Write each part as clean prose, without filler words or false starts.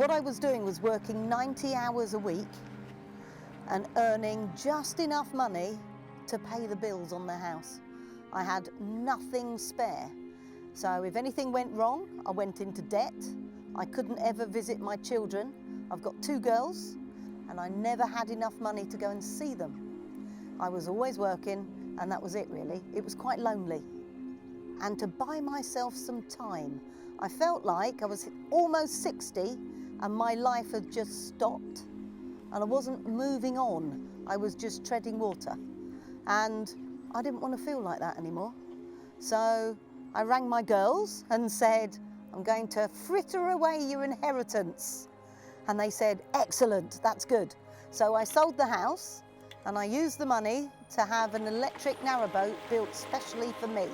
what I was doing was working 90 hours a week and earning just enough money to pay the bills on the house. I had nothing spare. So if anything went wrong, I went into debt. I couldn't ever visit my children. I've got 2 girls and I never had enough money to go and see them. I was always working and that was it really. It was quite lonely. And to buy myself some time, I felt like I was almost 60 and my life had just stopped and I wasn't moving on. I was just treading water and I didn't want to feel like that anymore. So I rang my girls and said, I'm going to fritter away your inheritance. And they said, excellent, that's good. So I sold the house and I used the money to have an electric narrowboat built specially for me.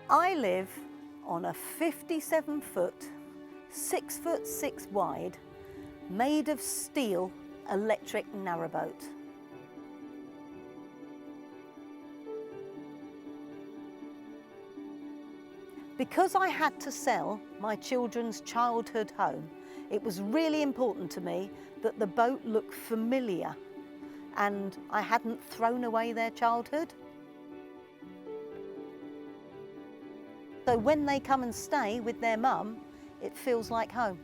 I live on a 57-foot, 6'6" wide, made of steel electric narrowboat. Because I had to sell my children's childhood home, it was really important to me that the boat looked familiar and I hadn't thrown away their childhood. So when they come and stay with their mum, it feels like home.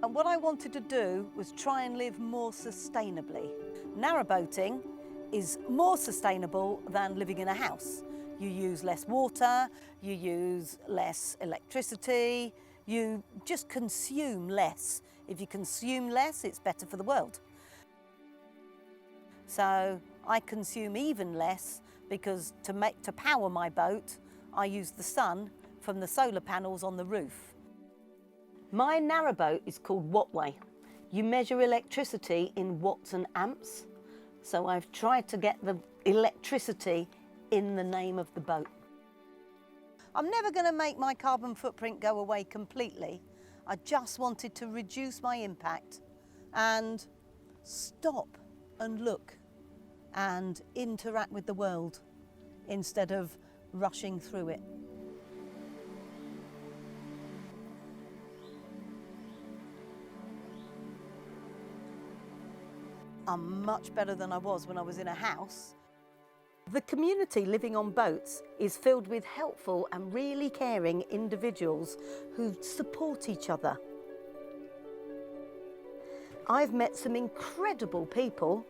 And what I wanted to do was try and live more sustainably. Narrowboating is more sustainable than living in a house. You use less water, you use less electricity, you just consume less. If you consume less, it's better for the world. So I consume even less because to power my boat, I use the sun from the solar panels on the roof. My narrowboat is called wattway. You measure electricity in watts and amps. So I've tried to get the electricity in the name of the boat. I'm never going to make my carbon footprint go away completely. I just wanted to reduce my impact and stop and look and interact with the world instead of rushing through it. I'm much better than I was when I was in a house. The community living on boats is filled with helpful and really caring individuals who support each other. I've met some incredible people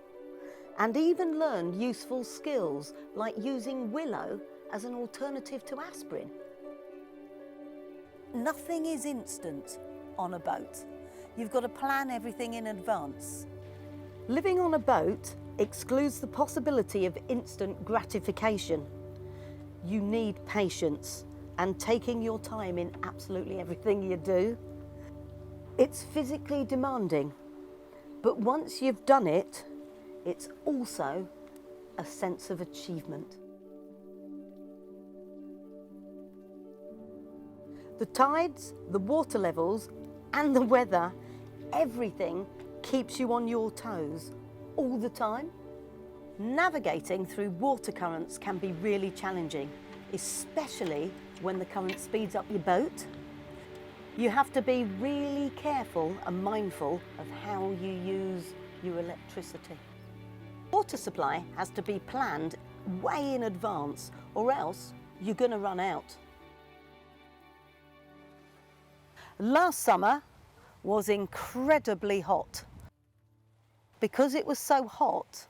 and even learned useful skills like using willow as an alternative to aspirin. Nothing is instant on a boat. You've got to plan everything in advance. Living on a boat excludes the possibility of instant gratification. You need patience and taking your time in absolutely everything you do. It's physically demanding, but once you've done it, it's also a sense of achievement. The tides, the water levels, and the weather, everything keeps you on your toes all the time. Navigating through water currents can be really challenging, especially when the current speeds up your boat. You have to be really careful and mindful of how you use your electricity. Water supply has to be planned way in advance, or else you're going to run out. Last summer was incredibly hot. Because it was so hot,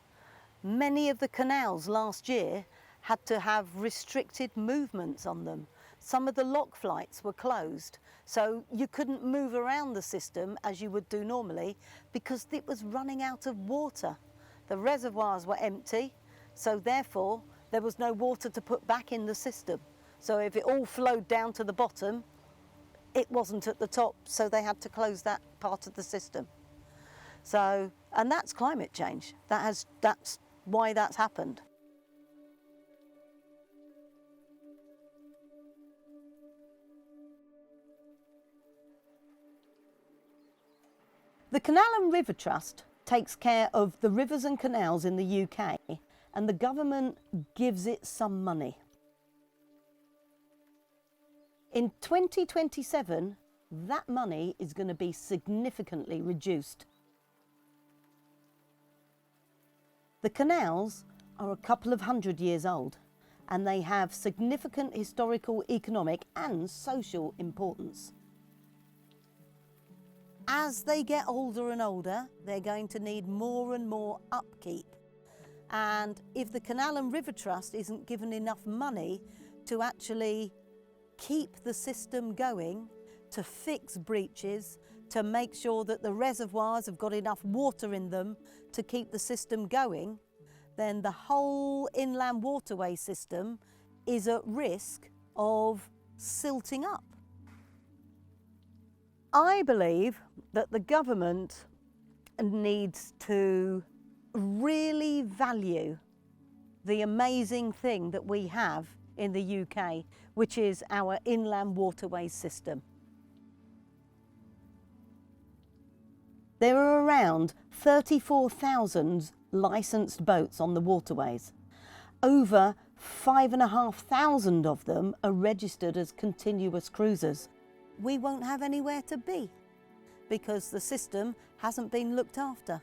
many of the canals last year had to have restricted movements on them. Some of the lock flights were closed, so you couldn't move around the system as you would do normally because it was running out of water. The reservoirs were empty, so therefore there was no water to put back in the system. So if it all flowed down to the bottom, it wasn't at the top, so they had to close that part of the system. So, and that's climate change. That's why that's happened. The Canal and River Trust takes care of the rivers and canals in the UK, and the government gives it some money. In 2027, that money is going to be significantly reduced. The canals are a couple of 100 years old, and they have significant historical, economic and social importance. As they get older and older, they're going to need more and more upkeep. And if the Canal and River Trust isn't given enough money to actually keep the system going, to fix breaches, to make sure that the reservoirs have got enough water in them to keep the system going, then the whole inland waterway system is at risk of silting up. I believe that the government needs to really value the amazing thing that we have in the UK, which is our inland waterways system. There are around 34,000 licensed boats on the waterways. Over 5,500 of them are registered as continuous cruisers. We won't have anywhere to be because the system hasn't been looked after.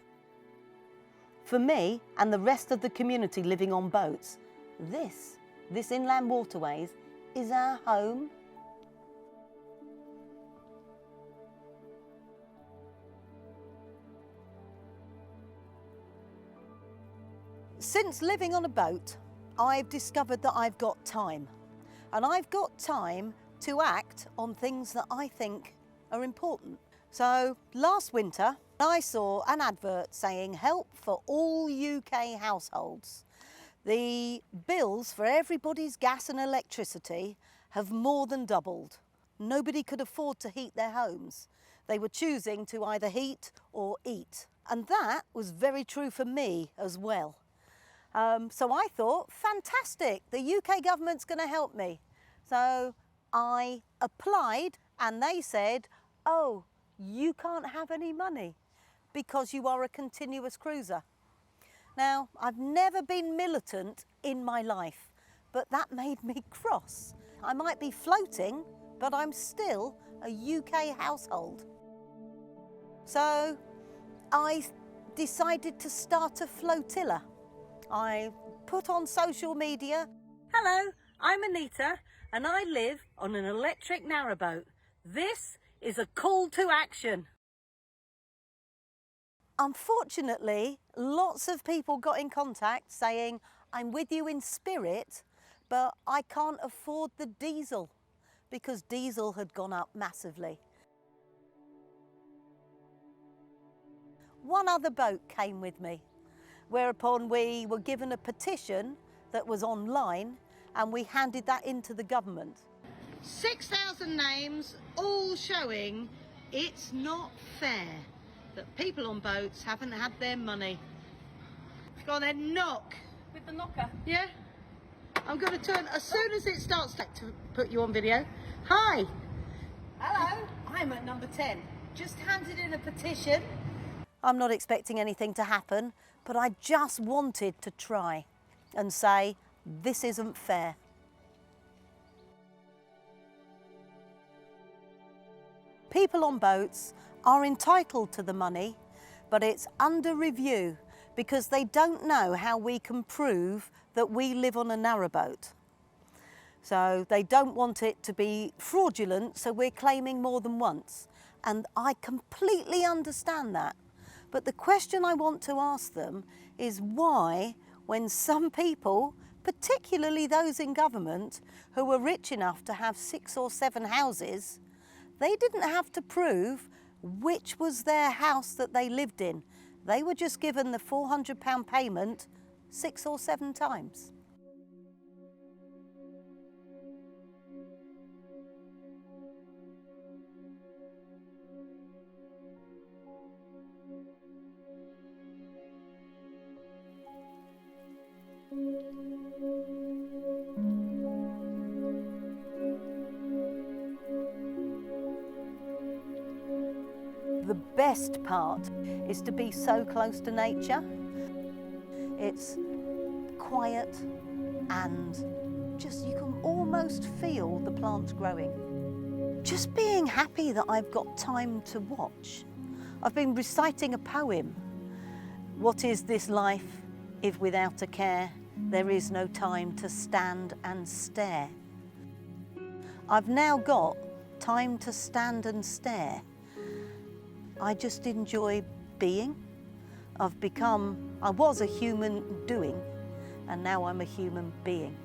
For me and the rest of the community living on boats, this inland waterways is our home. Since living on a boat, I've discovered that I've got time, and I've got time to act on things that I think are important. So last winter, I saw an advert saying help for all UK households. The bills for everybody's gas and electricity have more than doubled. Nobody could afford to heat their homes. They were choosing to either heat or eat. And that was very true for me as well. So I thought, fantastic, the UK government's going to help me. So I applied and they said, oh, you can't have any money because you are a continuous cruiser. Now, I've never been militant in my life, but that made me cross. I might be floating, but I'm still a UK household. So I decided to start a flotilla. I put on social media, hello, I'm Anita, and I live on an electric narrowboat. This is a call to action. Unfortunately, lots of people got in contact saying, I'm with you in spirit, but I can't afford the diesel because diesel had gone up massively. One other boat came with me, whereupon we were given a petition that was online and we handed that into the government. 6,000 names, all showing it's not fair that people on boats haven't had their money. Go on then, knock. With the knocker? Yeah. I'm going to turn, as soon as it starts to put you on video. Hi. Hello. I'm at number 10. Just handed in a petition. I'm not expecting anything to happen, but I just wanted to try and say, this isn't fair. People on boats are entitled to the money, but it's under review because they don't know how we can prove that we live on a narrowboat. So they don't want it to be fraudulent, so we're claiming more than once. And I completely understand that. But the question I want to ask them is why, when some people, particularly those in government, who were rich enough to have 6 or 7 houses, they didn't have to prove which was their house that they lived in. They were just given the £400 payment 6 or 7 times. The best part is to be so close to nature. It's quiet and just you can almost feel the plants growing. Just being happy that I've got time to watch. I've been reciting a poem. What is this life if without a care there is no time to stand and stare? I've now got time to stand and stare. I just enjoy being. I was a human doing, and now I'm a human being.